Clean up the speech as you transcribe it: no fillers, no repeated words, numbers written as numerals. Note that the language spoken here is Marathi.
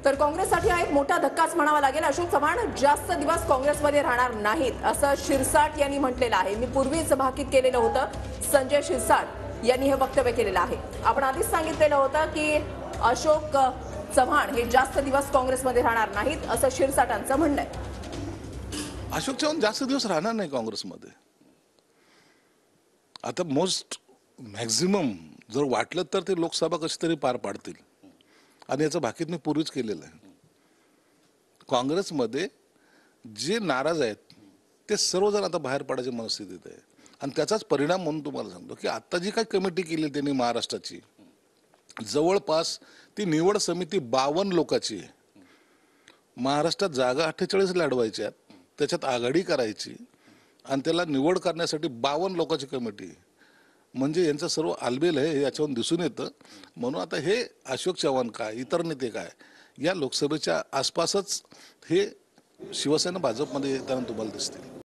तर काँग्रेससाठी हा एक मोठा धक्काच म्हणावा लागेल। अशोक चव्हाण जास्त दिवस काँग्रेसमध्ये राहणार नाहीत असं शिरसाट यांनी म्हटलेलं आहे। मी पूर्वीच भाकीत केलेलं होतं। संजय शिरसाट यांनी हे वक्तव्य केलेलं आहे। आपण आधीच सांगितलेलं होतं की अशोक चव्हाण हे जास्त दिवस काँग्रेसमध्ये राहणार नाहीत असं शिरसाटांचं म्हणणं आहे। अशोक चव्हाण जास्त दिवस राहणार नाही काँग्रेसमध्ये। आता मोस्ट मॅक्झिमम जर वाटलं तर ते लोकसभा कशी तरी पार पाडतील आणि याचं भाकीत मी पूर्वीच केलेलं आहे। काँग्रेसमध्ये जे नाराज आहेत ते सर्वजण आता बाहेर पडायच्या मनस्थितीत आहे आणि त्याचाच परिणाम म्हणून तुम्हाला सांगतो की आता जी काही कमिटी केली त्यांनी महाराष्ट्राची, जवळपास ती निवड समिती 52 लोकांची आहे। महाराष्ट्रात जागा 48 लढवायच्या, त्याच्यात आघाडी करायची आणि त्याला निवड करण्यासाठी 52 लोकांची कमिटी आहे। म्हणजे यांचं सर्व आलबेल आहे हे याच्यावरून दिसून येतं। म्हणून आता हे अशोक चव्हाण काय, इतर नेते काय, या लोकसभेच्या आसपासच हे शिवसेना भाजपमध्ये येताना तुम्हाला दिसतील।